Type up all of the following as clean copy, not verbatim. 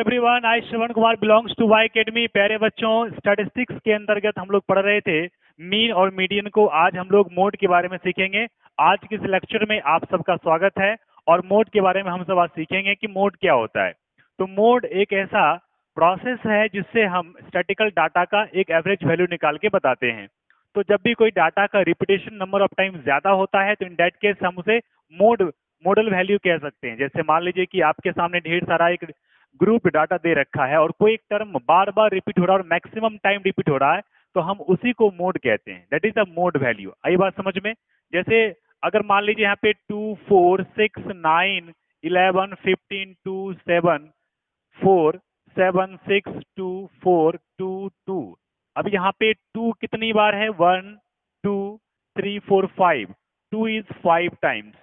Everyone, I Shravan Kumar belongs to Y academy. प्यारे बच्चों, statistics के अंतर्गत हम लोग पढ़ रहे थे मीन और मीडियन को। आज हम लोग मोड के बारे में सीखेंगे। आज के इस लेक्चर में आप सबका स्वागत है और मोड के बारे में हम सब आज सीखेंगे कि मोड क्या होता है। तो मोड एक ऐसा प्रोसेस है जिससे हम स्टैटिकल डाटा का एक एवरेज वैल्यू निकाल के बताते हैं। तो जब भी कोई डाटा का रिपीटेशन नंबर ऑफ टाइम ज्यादा होता है तो इन दैट केस हम उसे मॉडल वैल्यू कह सकते हैं। जैसे मान लीजिए कि आपके सामने ढेर सारा एक ग्रुप डाटा दे रखा है और कोई एक टर्म बार बार रिपीट हो रहा है और मैक्सिमम टाइम रिपीट हो रहा है तो हम उसी को मोड कहते हैं। That is a mode value. आई बात समझ में? जैसे अगर मान लीजिए यहाँ पे 2 4 6 9 11 15 2 7 4 7 6 2 4 2 2। अब यहाँ पे 2 कितनी बार है? 1 2 3 4 5। 2 इज 5 टाइम्स।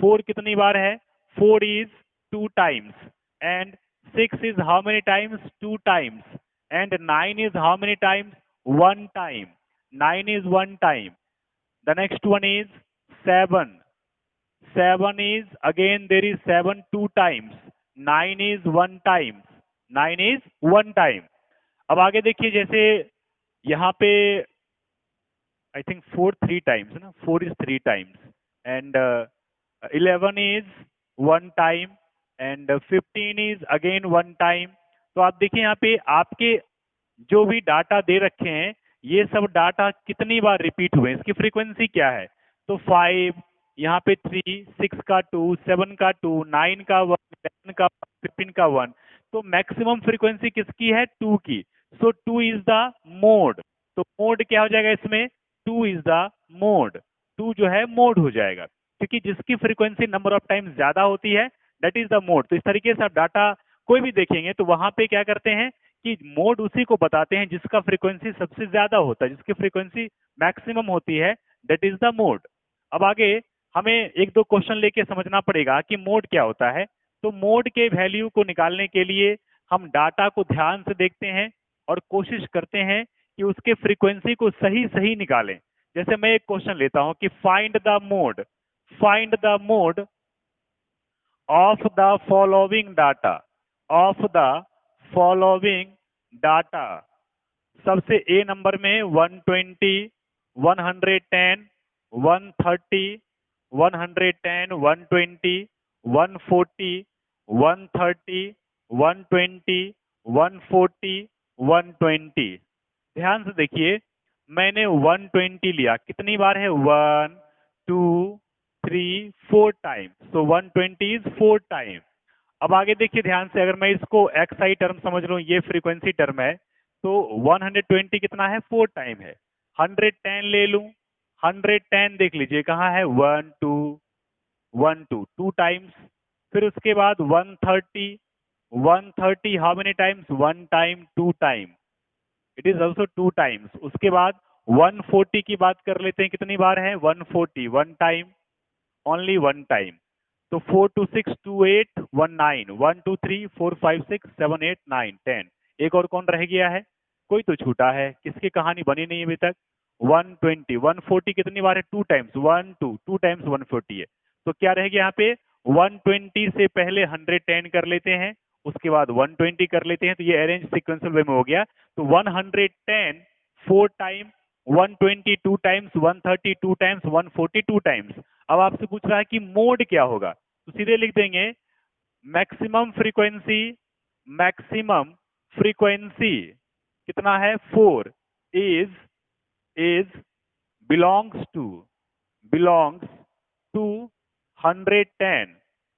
4 कितनी बार है? 4 is 2 times. And 6 is how many times? 2 times. And 9 is how many times? 1 time. 9 is 1 time. The next one is 7. 7 is again there is 7 2 times. 9 is 1 time. 9 is 1 time. अब आगे देखिए, जैसे यहाँ पे I think 4 3 times ना, 4 is 3 times. And 11 is 1 time. And 15 is again 1 time. तो आप देखिए यहाँ पे आपके जो भी डाटा दे रखे हैं ये सब डाटा कितनी बार रिपीट हुए, इसकी फ्रीक्वेंसी क्या है? तो 5, यहाँ पे 3, 6 का 2, 7 का 2, 9 का 1, 10 का 15 का 1। तो मैक्सिमम फ्रीक्वेंसी किसकी है? 2 की। सो 2 इज द मोड। तो मोड क्या हो जाएगा इसमें? 2 इज द मोड। 2 जो है मोड हो जाएगा, क्योंकि जिसकी फ्रीक्वेंसी नंबर ऑफ टाइम ज्यादा होती है दैट इज द मोड। तो इस तरीके से आप डाटा कोई भी देखेंगे तो वहां पे क्या करते हैं कि मोड उसी को बताते हैं जिसका फ्रीक्वेंसी सबसे ज्यादा होता है, जिसकी फ्रीक्वेंसी मैक्सिमम होती है, दैट इज द मोड। अब आगे हमें एक दो क्वेश्चन लेके समझना पड़ेगा कि मोड क्या होता है। तो मोड के वैल्यू को निकालने के लिए हम डाटा को ध्यान से देखते हैं और कोशिश करते हैं कि उसके फ्रीक्वेंसी को सही सही निकालें। जैसे मैं एक क्वेश्चन लेता हूं कि find the mode, find the mode of the following data, of the following data। सबसे ए नंबर में 120 110 130 110 120 140 130 120 140 120। ध्यान से देखिए, मैंने 120 लिया, कितनी बार है? 1 2 3 4 टाइम। So 120 is 4 time. अब आगे देखिए ध्यान से, अगर मैं इसको एक्सआई टर्म समझ लूं, ये फ्रीक्वेंसी टर्म है, तो 120 कितना है? 4 टाइम है। 110 ले लूं, 110 देख लीजिए कहाँ है? 1 2 1 2 2 टाइम्स। फिर उसके बाद 130, 130 how many times? 1 time 2 time, it is also 2 times. उसके बाद 140 की बात कर लेते हैं, कितनी बार है? 140 1 टाइम, ओनली 1 टाइम। तो 4 2 6 2 8 1 9, 1 2 3 4 5 6 7 8 9 10। एक और कौन रह गया है? कोई तो छूटा है, किसकी कहानी बनी नहीं अभी तक? 120 140 कितनी बार है? 2 टाइम्स। 1 2 2 टाइम्स 140 है। तो क्या रह गया यहाँ पे? 120 से पहले 110 कर लेते हैं, उसके बाद 120 कर लेते हैं, तो ये अरेंज सिक्वेंशियल वे में हो गया। तो 110 4 टाइम, 120 2 टाइम्स, 130 2 टाइम्स, 140 2 टाइम्स। अब आपसे पूछ रहा है कि मोड क्या होगा, तो सीधे लिख देंगे मैक्सिमम फ्रीक्वेंसी, मैक्सिमम फ्रीक्वेंसी कितना है? 4 is belongs to, belongs to 110।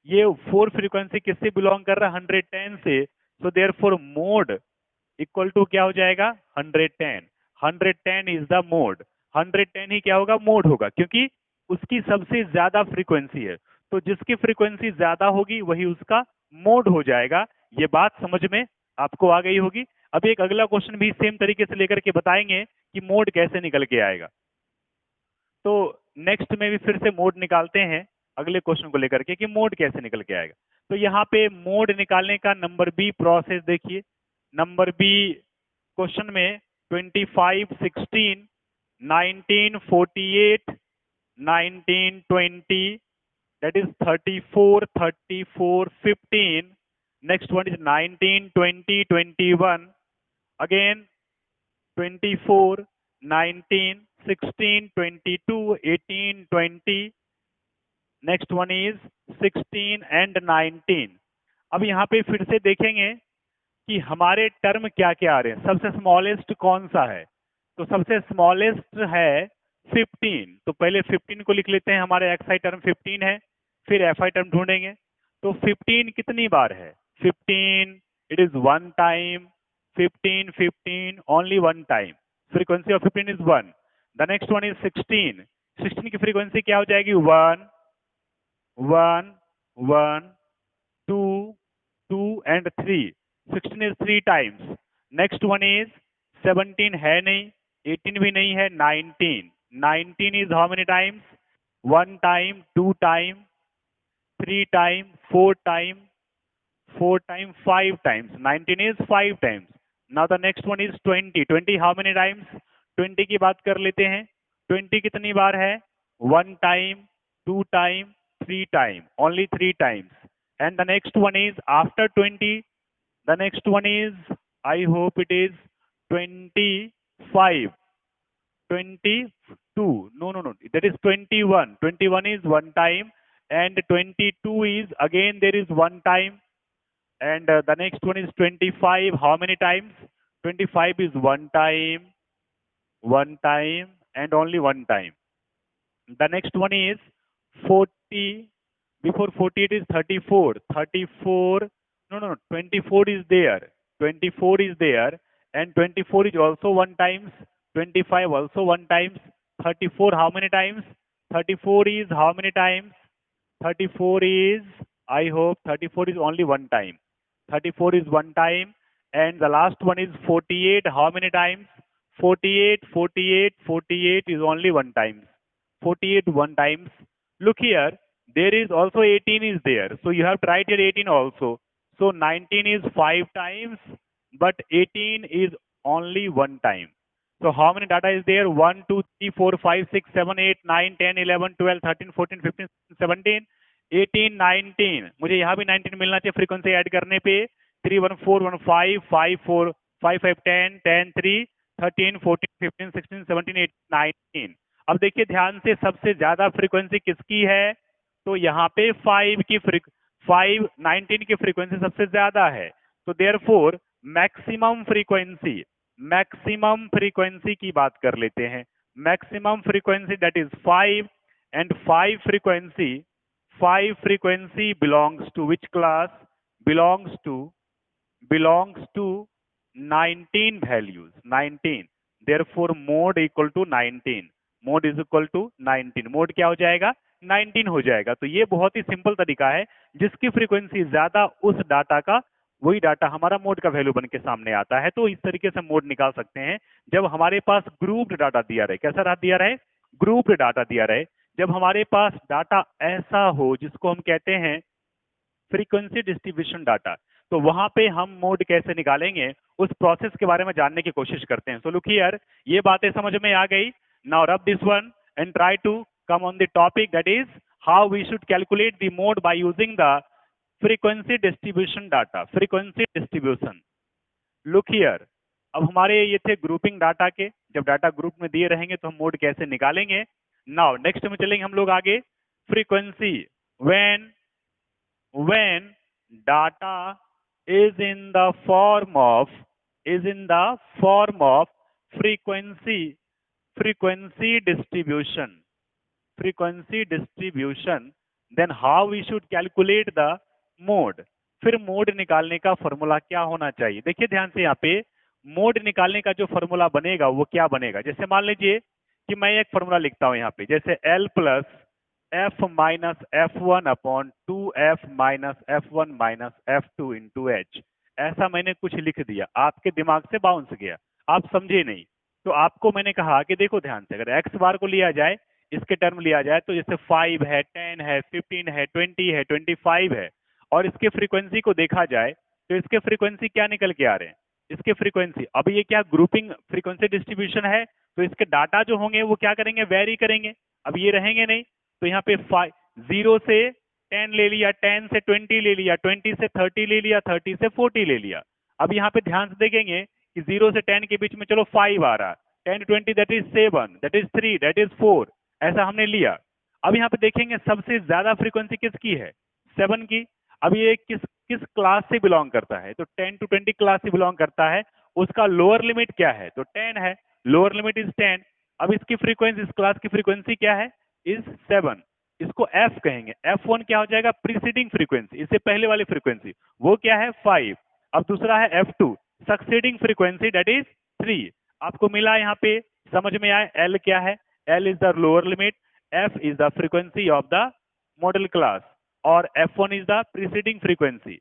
ये 4 फ्रीक्वेंसी किससे बिलोंग कर रहा है? 110 से। So therefore mode equal to क्या हो जाएगा? 110। 110 इज द मोड। 110 ही क्या होगा? मोड होगा, क्योंकि उसकी सबसे ज्यादा फ्रीक्वेंसी है। तो जिसकी फ्रीक्वेंसी ज्यादा होगी वही उसका मोड हो जाएगा। ये बात समझ में आपको आ गई होगी। अब एक अगला क्वेश्चन भी सेम तरीके से लेकर के बताएंगे कि मोड कैसे निकल के आएगा। तो नेक्स्ट में भी फिर से मोड निकालते हैं अगले क्वेश्चन को लेकर के कि मोड कैसे निकल के आएगा। तो यहाँ पे मोड निकालने का नंबर बी प्रोसेस देखिए। नंबर बी क्वेश्चन में 25 16 19 48 19 20, that is 34 34 15 next one is 19, 20, 21, again 24, 19, 16, 22, 18, 20, next one is 16 and 19. अब यहाँ पे फिर से देखेंगे कि हमारे टर्म क्या क्या आ रहे हैं। सबसे स्मॉलेस्ट कौन सा है, तो सबसे स्मॉलेस्ट है 15, तो पहले 15 को लिख लेते हैं। हमारे एक्स आई टर्म 15 है, फिर एफ आई टर्म ढूंढेंगे। तो 15 कितनी बार है, 15 it is one time, 15 15 only one time, frequency of 15 is 1। The next one is 16, 16 की फ्रीक्वेंसी क्या हो जाएगी, 1 1 1 2 2 and 3, 16 is 3 times. Next one is 17 है नहीं, 18 भी नहीं है, 19, 19 is how many times, 1 time, 2 time, 3 time, 4 time, 4 time, 5 times, 19 is 5 times. Now the next one is 20, 20 how many times, 20 की बात कर लेते हैं। 20 कितनी बार है, 1 time, 2 time, 3 time, only 3 times. And the next one is after 20, the next one is, I hope it is 25, 22, no, that is 21, 21 is 1 time, and 22 is again there is 1 time, and the next one is 25, how many times, 25 is 1 time, 1 time, and only 1 time. The next one is 40, before 40 it is 34, 34, no, 24 is there, 24 is there, and 24 is also 1 times, 25 also 1 times, 34 how many times, 34 is how many times, 34 is, I hope 34 is only 1 time, 34 is 1 time, and the last one is 48, how many times, 48, 48, 48 is only 1 times, 48 1 times. Look here, there is also 18 is there, so you have to write here 18 also. So 19 is 5 times, but 18 is only 1 time. So how many data is there, 1 2 3 4 5 6 7 8 9 10 11 12 13 14 15 16 17 18 19, मुझे यहाँ भी 19 मिलना चाहिए frequency add करने पे। 3 1 4 1 5 5 4 5 5 10 10 3 13 14 15 16 17 18 19। अब देखिए ध्यान से, सबसे ज्यादा फ्रीक्वेंसी किसकी है, तो यहाँ पे 5 19 की फ्रीक्वेंसी सबसे ज्यादा है। तो देयरफॉर मैक्सिमम फ्रीक्वेंसी की बात कर लेते हैं। Maximum frequency that is 5, and 5 frequency belongs to which class, belongs to 19 values, 19, therefore mode equal to 19, mode is equal to 19, mode क्या हो जाएगा, 19 हो जाएगा। तो ये बहुत ही सिंपल तरीका है, जिसकी फ्रीक्वेंसी ज्यादा उस डाटा का, वही डाटा हमारा मोड का वैल्यू बन के सामने आता है। तो इस तरीके से मोड निकाल सकते हैं जब हमारे पास ग्रुप्ड डाटा दिया रहे। कैसा दिया रहे, ग्रुप्ड डाटा दिया रहे। जब हमारे पास डाटा ऐसा हो जिसको हम कहते हैं फ्रीक्वेंसी डिस्ट्रीब्यूशन डाटा, तो वहां पे हम मोड कैसे निकालेंगे, उस प्रोसेस के बारे में जानने की कोशिश करते हैं। सो लुक हियर, ये बातें समझ में आ गई। Now rub this one and try to come on the topic, that is how we should calculate the mode by using the frequency distribution data, frequency distribution. Look here, अब हमारे ये थे grouping data के, जब data group में दिए रहेंगे तो हम मोड कैसे निकालेंगे। नाउ नेक्स्ट में चलेंगे हम लोग आगे, frequency when data is in the form of frequency distribution, then how we should calculate the mode। फिर मोड निकालने का फॉर्मूला क्या होना चाहिए। देखिए ध्यान से, यहाँ पे मोड निकालने का जो फॉर्मूला बनेगा वो क्या बनेगा। जैसे मान लीजिए कि मैं एक फॉर्मूला लिखता हूं यहाँ पे, जैसे L plus f minus f1 upon 2f minus f1 minus f2 into h, ऐसा मैंने कुछ लिख दिया, आपके दिमाग से बाउंस गया, आप समझे नहीं। तो आपको मैंने कहा कि देखो ध्यान से, अगर x बार को लिया जाए, इसके टर्म लिया जाए, तो जैसे 5 है, 10 है, 15 है, 20 है, 25 है, और इसके फ्रीक्वेंसी को देखा जाए तो इसके फ्रीक्वेंसी क्या निकल के आ रहे हैं, इसके फ्रीक्वेंसी, अब ये क्या ग्रुपिंग फ्रीक्वेंसी डिस्ट्रीब्यूशन है, तो इसके डाटा जो होंगे वो क्या करेंगे, वेरी करेंगे। अब ये रहेंगे नहीं, तो यहाँ पे 0 से 10 ले लिया, 10 से 20 ले लिया, 20 से 30 ले लिया, 30 से 40 ले लिया। अब यहाँ पे ध्यान से देखेंगे कि 0 से 10 के बीच में चलो 5 आ रहा है, 10 to 20 that is 7, that is 3, that is 4, ऐसा हमने लिया। अब यहाँ पे देखेंगे सबसे ज्यादा फ्रीक्वेंसी किसकी है, 7 की। अब ये किस किस क्लास से बिलोंग करता है, तो 10 to 20 क्लास से बिलोंग करता है। उसका लोअर लिमिट क्या है, तो 10 है, लोअर लिमिट इज 10। अब इसकी फ्रीक्वेंसी, इस क्लास की फ्रीक्वेंसी क्या है, इज 7। इसको F कहेंगे। F1 क्या हो जाएगा, प्रीसीडिंग फ्रीक्वेंसी, इससे पहले वाली फ्रीक्वेंसी, वो क्या है 5। अब दूसरा है F2, succeeding frequency, that is 3। आपको मिला यहाँ पे, समझ में आए। L क्या है, L is the lower limit, F is the frequency of the modal class, और F1 is the preceding frequency.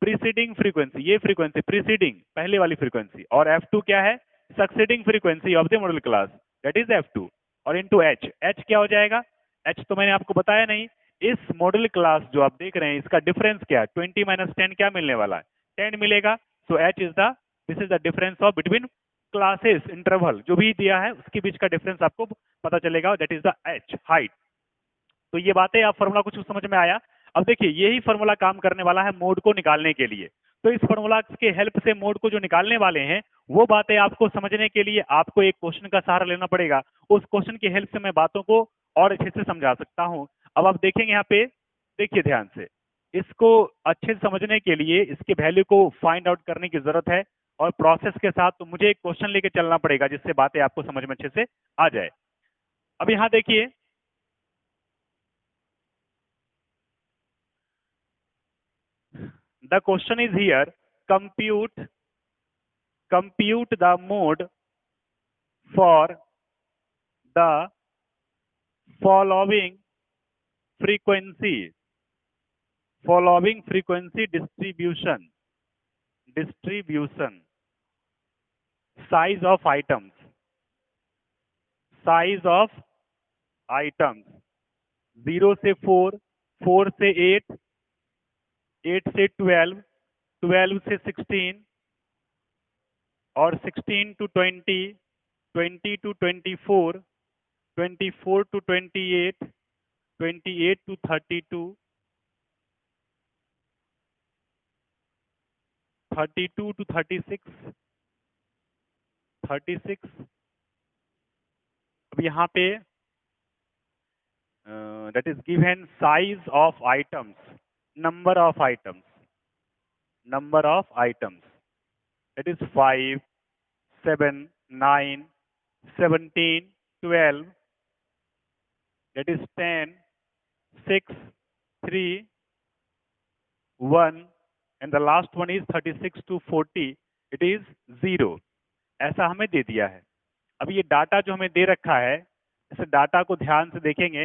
Preceding frequency, ये फ्रीक्वेंसी प्रीसीडिंग, पहले वाली फ्रीक्वेंसी, और F2 क्या है, succeeding frequency of the modal class, that is F2। और into H, H क्या हो जाएगा, H तो मैंने आपको बताया नहीं। इस मॉडल क्लास जो आप देख रहे हैं, इसका डिफरेंस क्या है, 20 माइनस 10 क्या मिलने वाला है, 10 मिलेगा। सो H is the, this is the difference of between classes, interval जो भी दिया है उसके बीच का डिफरेंस आपको पता चलेगा, that is the H, height. तो ये बातें, आप फॉर्मूला कुछ समझ में आया। अब देखिए यही फॉर्मूला काम करने वाला है मोड को निकालने के लिए। तो इस फॉर्मूला के हेल्प से मोड को जो निकालने वाले हैं, वो बातें आपको समझने के लिए आपको एक क्वेश्चन का सहारा लेना पड़ेगा। उस क्वेश्चन की हेल्प से मैं बातों को और अच्छे से समझा सकता हूं। अब आप देखेंगे यहाँ पे, देखिए ध्यान से, इसको अच्छे से समझने के लिए इसके वैल्यू को फाइंड आउट करने की जरूरत है, और प्रोसेस के साथ तो मुझे एक क्वेश्चन लेके चलना पड़ेगा जिससे बातें आपको समझ में अच्छे से आ जाए। अब यहाँ देखिए, the question is here, compute the mode for the following frequency distribution, size of items, 0 से 4, 4 से 8, 8 से 12, 12 से 16, और 16 to 20, 20 to 24, 24 to 28, 28 to 32, 32 to 36, 36। अब यहाँ पे that is given size of items, number of items, that is 5, 7, 9, 17, 12, that is 10, 6, 3, 1, and the last one is 36 to 40, it is 0। ऐसा हमें दे दिया है। अब ये डाटा जो हमें दे रखा है, इस डाटा को ध्यान से देखेंगे,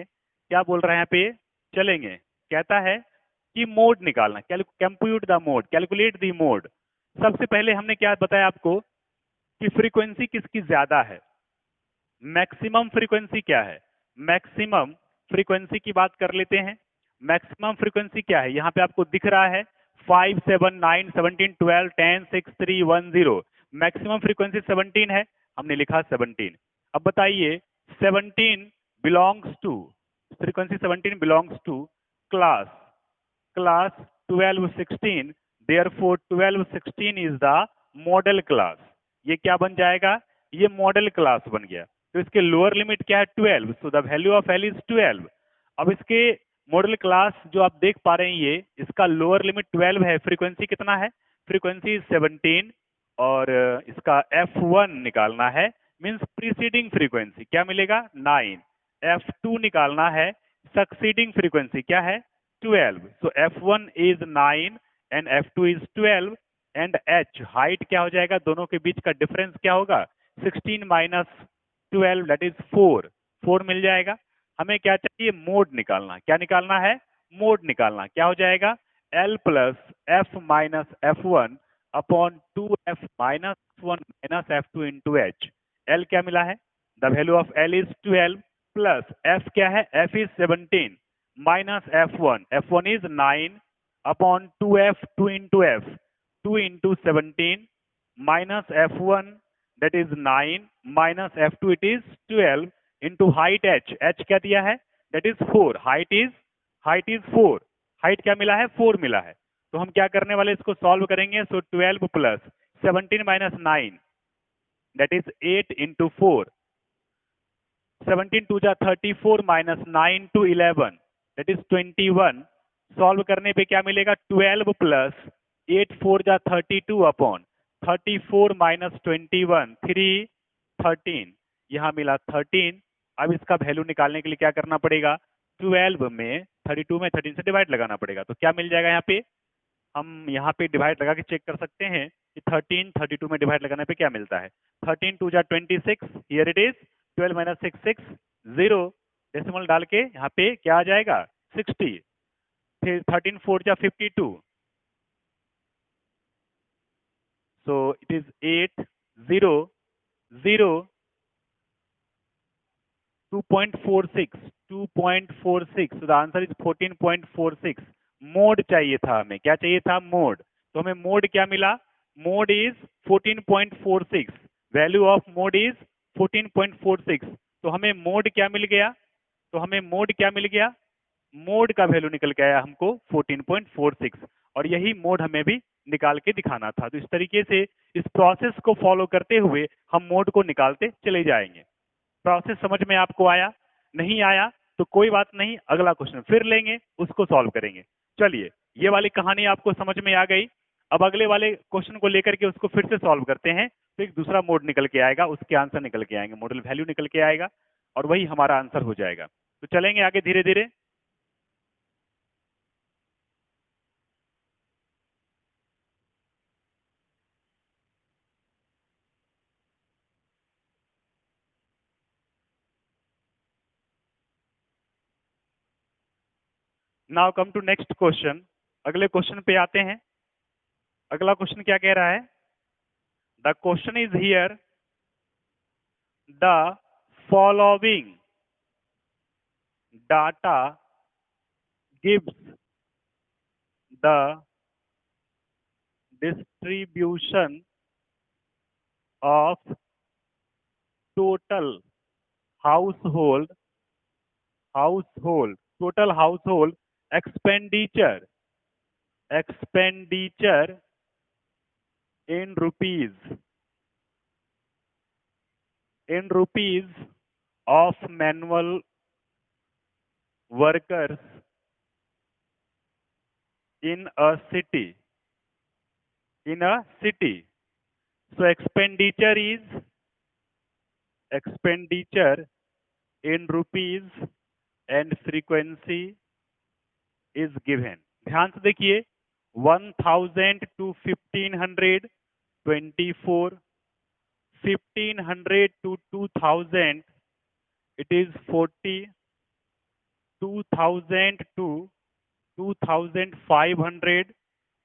क्या बोल रहे हैं यहाँ पे, चलेंगे, कहता है कि मोड निकालना, compute the mode, calculate the mode. सबसे पहले हमने क्या बताया आपको कि फ्रीक्वेंसी किसकी ज्यादा है, मैक्सिमम फ्रीक्वेंसी क्या है, मैक्सिमम फ्रीक्वेंसी की बात कर लेते हैं। मैक्सिमम फ्रीक्वेंसी क्या है, यहाँ पे आपको दिख रहा है 5, 7, 9, 17, 12, 10, 6, 3, 1, 0। मैक्सिमम फ्रीक्वेंसी 17 है, हमने लिखा 17। अब बताइए 17 belongs to, frequency 17 belongs to class 12, 16, therefore 12, 16 is the modal class. ये क्या बन जाएगा, ये मॉडल क्लास बन गया। तो इसके लोअर लिमिट क्या है, 12, so the value of L is 12। अब इसके मॉडल क्लास जो आप देख पा रहे हैं, ये इसका लोअर लिमिट 12 है, फ्रीक्वेंसी कितना है, फ्रीक्वेंसी 17, और इसका F1 निकालना है, मींस प्रीसीडिंग फ्रीक्वेंसी, क्या मिलेगा 9। F2 निकालना है, सक्सीडिंग फ्रीक्वेंसी क्या है 12। सो F1 is 9 and F2 is 12, and H height क्या हो जाएगा, दोनों के बीच का डिफरेंस क्या होगा, 16 माइनस 12 दैट इज 4, 4 मिल जाएगा। हमें क्या चाहिए, मोड निकालना, क्या निकालना है, मोड निकालना। क्या हो जाएगा, L plus F minus F1 upon 2F minus 1 minus F2 into H। L क्या मिला है, the value of L is 12, plus F क्या है, F is 17 minus F1 is 9 upon 2F, 2 into F, 2 into 17 minus F1 that is 9 minus F2 it is 12 into height H, H क्या दिया है, that is 4, height is height is 4, height क्या मिला है, 4 मिला है। तो हम क्या करने वाले, इसको सॉल्व करेंगे। So 12 plus 17 minus 9 that is 8 into 4, 17 two जा 34 minus 9 to 11 that is 21। Solve करने पे क्या मिलेगा, 12 प्लस 8 4 जा 32 अपॉन 34 माइनस 21 3 13, यहाँ मिला 13। अब इसका वैल्यू निकालने के लिए क्या करना पड़ेगा, 12 में 32 में 13 से डिवाइड लगाना पड़ेगा। तो क्या मिल जाएगा यहाँ पे, हम यहाँ पे डिवाइड लगा के चेक कर सकते हैं कि 13 32 में डिवाइड लगाने पे क्या मिलता है। 13 टू जा 26, here it is 12 minus 6 6 0, decimal डाल के यहाँ पे क्या आ जाएगा 60। फिर 13 4 जा 52, so it is 8 0 0 2.46 2.46, so the answer is 14.46। Mode चाहिए था हमें, क्या चाहिए था, मोड। तो हमें मोड क्या मिला, mode is 14.46, value of mode is 14.46। तो हमें मोड क्या मिल गया, तो हमें मोड क्या मिल गया, मोड का वैल्यू निकल के आया हमको 14.46, और यही मोड हमें भी निकाल के दिखाना था। तो इस तरीके से इस प्रोसेस को फॉलो करते हुए हम मोड को निकालते चले जाएंगे। प्रोसेस समझ में आपको आया, नहीं आया तो कोई बात नहीं, अगला क्वेश्चन फिर लेंगे, उसको सॉल्व करेंगे। चलिए, ये वाली कहानी आपको समझ में आ गई। अब अगले वाले क्वेश्चन को लेकर के उसको फिर से सॉल्व करते हैं, तो एक दूसरा मोड निकल के आएगा, उसके आंसर निकल के आएंगे, मॉडल वैल्यू निकल के आएगा, और वही हमारा आंसर हो जाएगा। तो चलेंगे आगे धीरे धीरे। Now come to next question, अगले क्वेश्चन पे आते हैं। अगला क्वेश्चन क्या कह रहा है, the question is here, the following data gives the distribution of total household total household expenditure in rupees of manual workers in a city. So expenditure in rupees and frequency is given। ध्यान से देखिए, 1000 to 1500 24, 1500 to 2000 it is 40, 2000 to 2500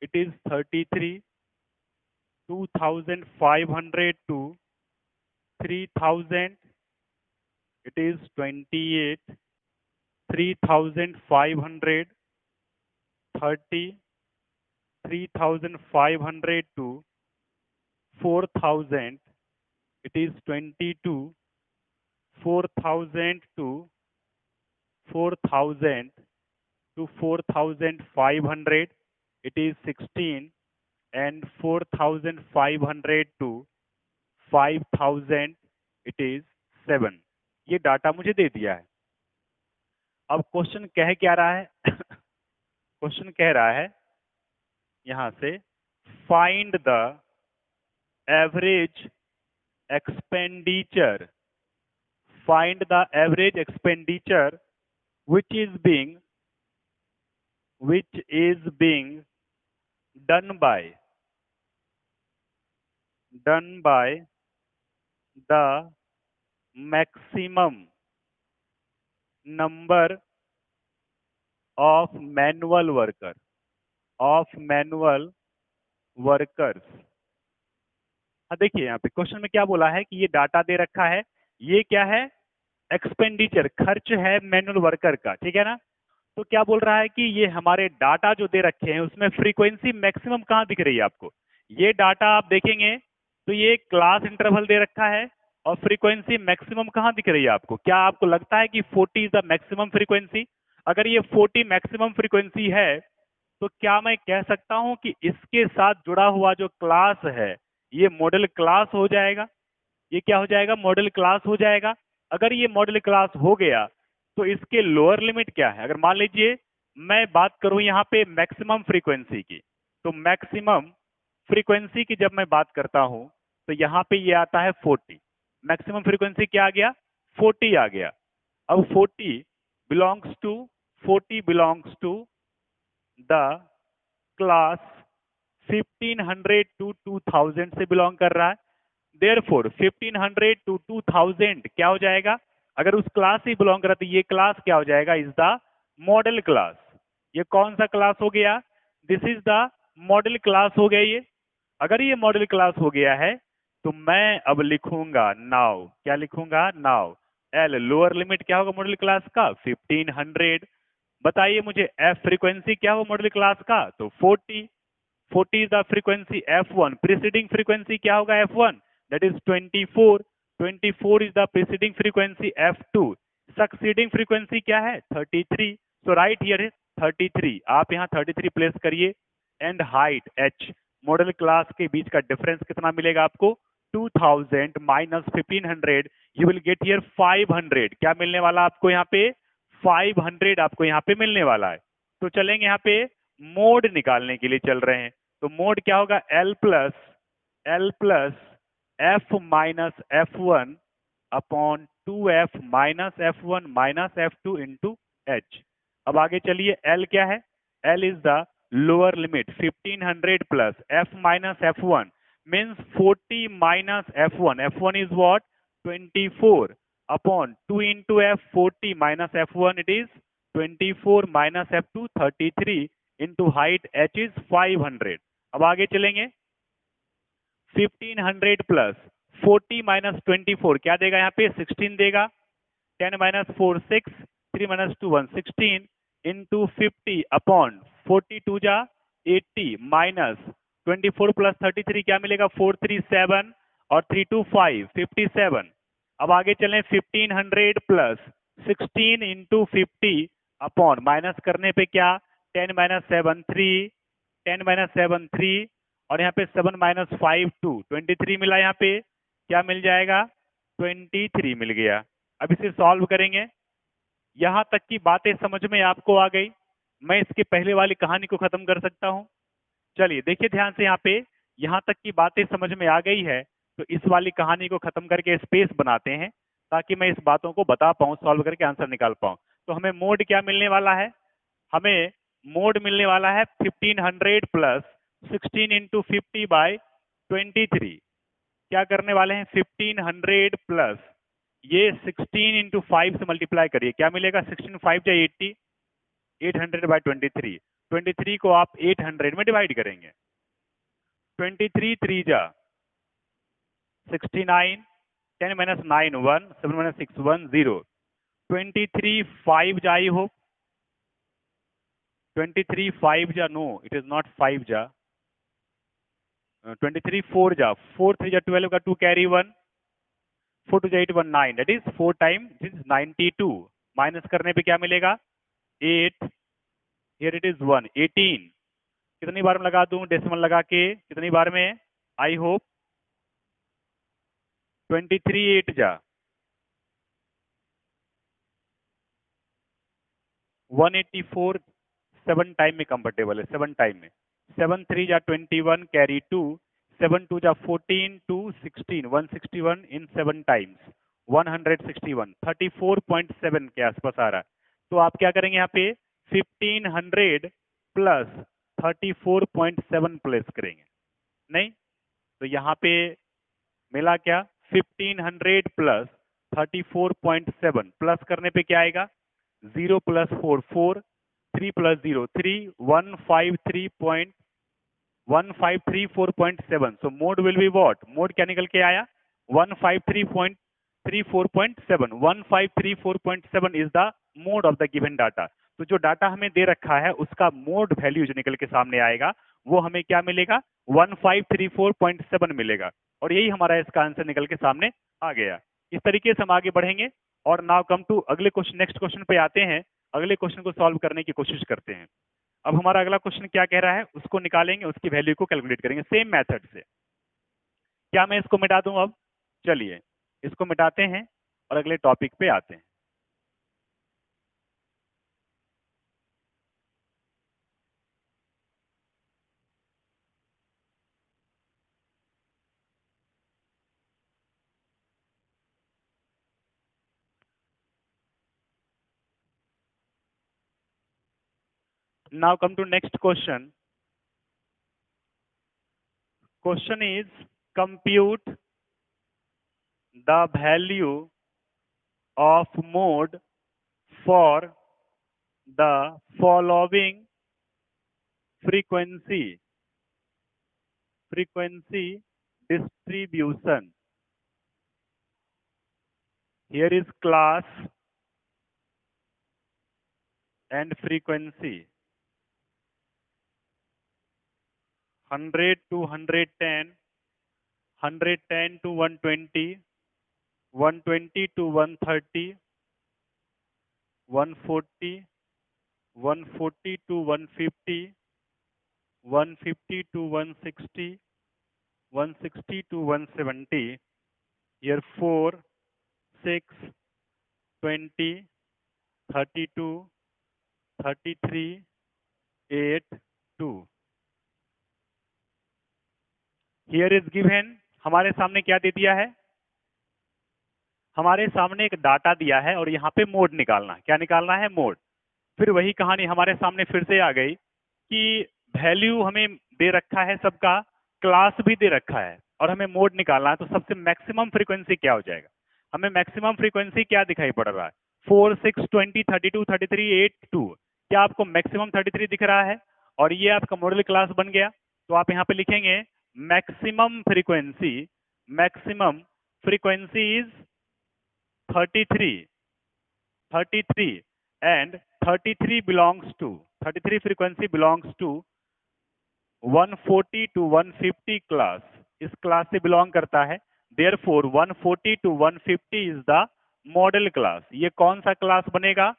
it is 33, 2500 to 3000 it is 28, 3500 30, 3500 to 4000 it is 22, 4000 to 4000 to 4500 it is 16, and 4500 to 5000 it is 7। ये data मुझे दे दिया है। अब question कह क्या रहा है क्वेश्चन कह रहा है यहां से, find the average expenditure, find the average expenditure which is being done by the maximum number of manual workers। हाँ देखिए, यहाँ पे क्वेश्चन में क्या बोला है कि ये डाटा दे रखा है, ये क्या है, एक्सपेंडिचर, खर्च है मैनुअल वर्कर का, ठीक है ना। तो क्या बोल रहा है कि ये हमारे डाटा जो दे रखे हैं उसमें फ्रीक्वेंसी मैक्सिमम कहाँ दिख रही है आपको, ये डाटा आप देखेंगे तो ये क्लास इंटरवल दे रखा है, और फ्रीक्वेंसी मैक्सिमम कहाँ दिख रही है आपको, क्या आपको लगता है कि 40 इज द मैक्सिमम फ्रीक्वेंसी। अगर ये 40 मैक्सिमम फ्रीक्वेंसी है तो क्या मैं कह सकता हूं कि इसके साथ जुड़ा हुआ जो क्लास है ये मॉडल क्लास हो जाएगा? ये क्या हो जाएगा? मॉडल क्लास हो जाएगा। अगर ये मॉडल क्लास हो गया तो इसके लोअर लिमिट क्या है? अगर मान लीजिए मैं बात करूं यहाँ पे मैक्सिमम फ्रीक्वेंसी की, तो मैक्सिमम फ्रीक्वेंसी की जब मैं बात करता हूं तो यहाँ पे ये आता है 40। मैक्सिमम फ्रीक्वेंसी क्या आ गया? 40 आ गया। अब 40 belongs to 40 belongs to the class 1500 to 2000 से बिलोंग कर रहा है। देयरफॉर 1500 टू 2000 क्या हो जाएगा? अगर उस क्लास से बिलोंग कर रहा है तो ये क्लास क्या हो जाएगा? Is the modal class. ये कौन सा क्लास हो गया? This is the modal class हो गया ये। अगर ये मॉडल क्लास हो गया है तो मैं अब लिखूंगा नाउ। क्या लिखूंगा? नाउ एल लोअर लिमिट क्या होगा मॉडल क्लास का? 1500। बताइए मुझे एफ फ्रीक्वेंसी क्या हो मॉडल क्लास का? तो 40। 40 is the frequency F1। preceding frequency क्या होगा F1? that is 24। 24 is the preceding frequency F2। succeeding frequency क्या है? 33। so right here is 33। आप यहाँ 33 प्लेस करिए। And height h model class के बीच का डिफरेंस कितना मिलेगा आपको? 2000 minus 1500 you will get here 500। क्या मिलने वाला आपको यहाँ पे? 500 आपको यहाँ पे मिलने वाला है। तो चलेंगे यहाँ पे मोड निकालने के लिए चल रहे हैं। तो मोड क्या होगा? L plus F minus F one upon 2f minus F one minus F two into H. अब आगे चलिए एल क्या है? L is the lower limit 1500 plus F minus F one means 40 minus F one. F one is what? 24 upon 2 into F 40 minus F one it is 24 minus F two 33 into height H is 500। अब आगे चलेंगे 1500 plus 40 minus 24 क्या देगा? यहाँ पे 16 देगा। 10 minus 4 6 3 minus 2 1 16 into 50 upon 42 जा 80 minus 24 plus 33 क्या मिलेगा? 437 और 325 57। अब आगे चलें 1500 प्लस 16 इंटू 50 अपॉन माइनस करने पे क्या? 10 माइनस 7 3 10 माइनस 7 3 और यहाँ पे 7 माइनस 5 2 23 मिला। यहाँ पे क्या मिल जाएगा? 23 मिल गया। अब इसे सॉल्व करेंगे। यहां तक की बातें समझ में आपको आ गई। मैं इसके पहले वाली कहानी को खत्म कर सकता हूं। चलिए देखिए ध्यान से यहाँ पे, यहां तक की बातें समझ में आ गई है तो इस वाली कहानी को खत्म करके स्पेस बनाते हैं ताकि मैं इस बातों को बता पाऊं, सॉल्व करके आंसर निकाल पाऊं। तो हमें मोड क्या मिलने वाला है? हमें मोड मिलने वाला है 1500 प्लस 16 इंटू 50 बाई 23। क्या करने वाले हैं? 1500 प्लस ये 16 इंटू 5 से मल्टीप्लाई करिए। क्या मिलेगा? 16 5 जा 80 800 बाई 23। 23 को आप 800 में डिवाइड करेंगे। 23 3 जा 69 10 माइनस 9 1 7 माइनस 6 1 0। 23 5 जा आई होप 23 5 जा नो इट इज नॉट 5 जा 23 4 जा 4 3 जा 12 का 2 कैरी 1 4 2 जा 8 1 9 that is 4 time this 92 minus करने पे क्या मिलेगा? 8 हियर इट इज 1 18। कितनी बार में लगा दूं डेसिमल लगा के? कितनी बार में? आई होप 23 8 जा 184 7 टाइम में कंफर्टेबल है। 7 टाइम में 7 3 जा 21 कैरी 2 7 2 जा 14 2 16 161 इन 7 टाइम्स 161 34.7 के आसपास आ रहा है। तो आप क्या करेंगे यहाँ पे? 1500 प्लस 34.7 प्लेस करेंगे। नहीं तो यहाँ पे मिला क्या? 1500 प्लस 34.7 प्लस करने पे क्या आएगा? 0 plus 4 4 3 plus 0 3 153.1534.7। So mode will be what? Mode क्या निकल के आया? 153.34.7। 1534.7 is the mode of the given data. तो जो डाटा हमें दे रखा है उसका मोड वैल्यू जो निकल के सामने आएगा वो हमें क्या मिलेगा? 1534.7 मिलेगा। और यही हमारा इसका आंसर निकल के सामने आ गया। इस तरीके से हम आगे बढ़ेंगे और नाउ कम टू अगले क्वेश्चन, नेक्स्ट क्वेश्चन पे आते हैं। अगले क्वेश्चन को सॉल्व करने की कोशिश करते हैं। अब हमारा अगला क्वेश्चन क्या कह रहा है उसको निकालेंगे, उसकी वैल्यू को कैलकुलेट करेंगे सेम मेथड से। क्या मैं इसको मिटा दूं अब? चलिए इसको मिटाते हैं और अगले टॉपिक पे आते हैं। Now come to next question. Question is compute the value of mode for the following frequency distribution. Here is class and frequency 100 to 110, 110 to 120, 120 to 130, 140, 140 to 150, 150 to 160, 160 to 170. Here 4, 6, 20, 32, 33, 8, 2. Here is given, हमारे सामने क्या दे दिया है? हमारे सामने एक data दिया है और यहाँ पे मोड निकालना है। क्या निकालना है? मोड। फिर वही कहानी हमारे सामने फिर से आ गई कि वैल्यू हमें दे रखा है सबका, क्लास भी दे रखा है और हमें मोड निकालना है। तो सबसे मैक्सिमम फ्रीक्वेंसी क्या हो जाएगा? हमें मैक्सिमम फ्रीक्वेंसी क्या दिखाई पड़ रहा है? 4, 6, 20, 32, 33, 8, 2। क्या आपको मैक्सिमम 33 दिख रहा है? और ये आपका मॉडल क्लास बन गया। तो आप यहाँ पे लिखेंगे maximum frequency is 33 and 33 frequency belongs to 140 to 150 class. इस क्लास से बिलोंग करता है। Therefore 140 to 150 is the model class. ये कौन सा क्लास बनेगा?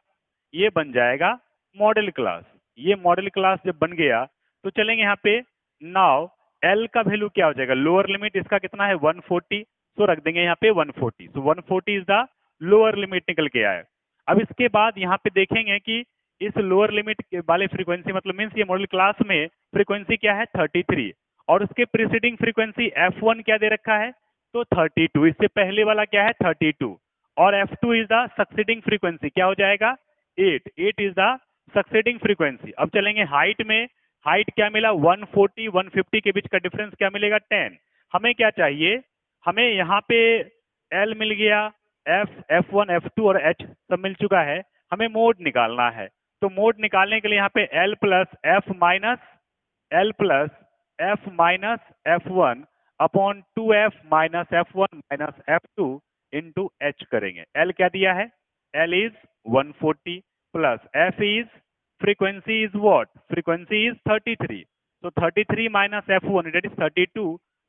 ये बन जाएगा मॉडल क्लास। ये मॉडल क्लास जब बन गया तो चलेंगे यहाँ पे। नाउ L का वैल्यू क्या हो जाएगा? लोअर लिमिट इसका कितना है? 140। तो रख देंगे यहाँ पे 140। सो 140 इज द लोअर लिमिट निकल के आया। अब इसके बाद यहाँ पे देखेंगे कि इस लोअर लिमिट वाले फ्रीक्वेंसी मतलब मीन्स ये मॉडल क्लास में फ्रीक्वेंसी क्या है? 33 और उसके प्रीसीडिंग फ्रीक्वेंसी F1 क्या दे रखा है? तो 32। इससे पहले वाला क्या है? 32 और F2 is the succeeding frequency. क्या हो जाएगा? 8 इज द सक्सीडिंग फ्रीक्वेंसी। अब चलेंगे हाइट में। हाइट क्या मिला? 140 150 के बीच का डिफरेंस क्या मिलेगा? 10। हमें क्या चाहिए? हमें यहाँ पे L मिल गया, F1 F2 और H सब मिल चुका है। हमें मोड निकालना है। तो मोड निकालने के लिए यहाँ पे L plus F minus F1 upon 2F minus F1 minus F2 into H करेंगे। L क्या दिया है? L is 140 plus F is frequency is what? Frequency is 33. So 33 minus F1 that is 32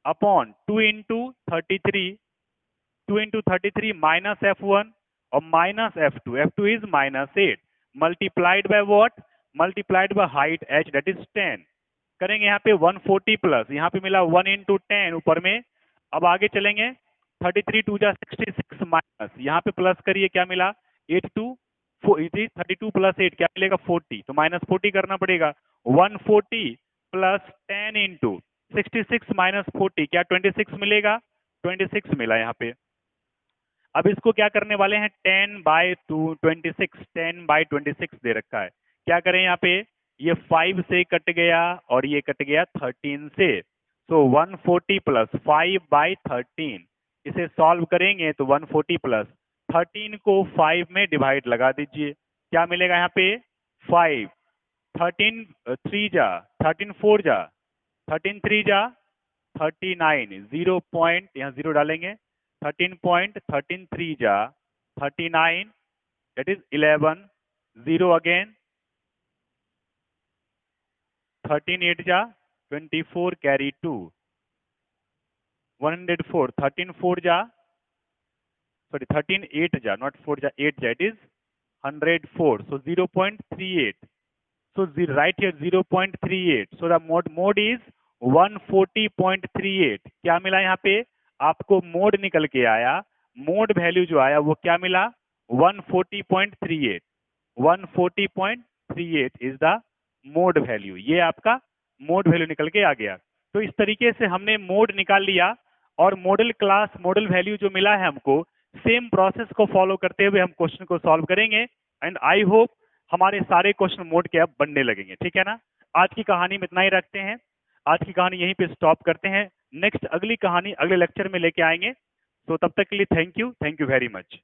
upon 2 into 33 minus F1 or minus F2. F2 is minus 8 multiplied by what? Multiplied by height H that is 10. करेंगे यहाँ पे 140 plus यहाँ पे मिला 1 into 10 ऊपर में। अब आगे चलेंगे 33 2 जा 66 माइनस यहाँ पे प्लस करिए क्या मिला? 8 2 32 प्लस 8 क्या मिलेगा? 40। तो माइनस 40 करना पड़ेगा। 140 प्लस 10 इंटू 66 माइनस 40 क्या 26 मिलेगा? 26 मिला यहाँ पे। अब इसको क्या करने वाले हैं? 10/26 दे रखा है। क्या करें यहाँ पे? ये 5 से कट गया और ये कट गया 13 से। सो 140 प्लस 5/13 इसे सॉल्व करेंगे तो 140 प्लस 13 को 5 में डिवाइड लगा दीजिए। क्या मिलेगा यहाँ पे? 5 13 3 जा 13 4 जा 13 3 जा 39 0 पॉइंट यहाँ 0 डालेंगे 13.133 जा 39 that is 11 0 again 13 8 जा 24 carry 2 104 13 4 जा sorry 13 8 जा not 4 जा 8 जा it is 104, so 0.38. So write here 0.38. So the mode is 140.38. क्या मिला यहाँ पे आपको? मोड निकल के आया, मोड वैल्यू जो आया वो क्या मिला? 140.38. 140.38 इज द मोड वैल्यू। ये आपका मोड वैल्यू निकल के आ गया। तो इस तरीके से हमने मोड निकाल लिया और मॉडल क्लास मॉडल वैल्यू जो मिला है हमको, सेम प्रोसेस को फॉलो करते हुए हम क्वेश्चन को सॉल्व करेंगे। एंड आई होप हमारे सारे क्वेश्चन मोड के अब बनने लगेंगे। ठीक है ना? आज की कहानी में इतना ही रखते हैं। आज की कहानी यहीं पे स्टॉप करते हैं। नेक्स्ट अगली कहानी अगले लेक्चर में लेके आएंगे। तो तब तक के लिए थैंक यू वेरी मच।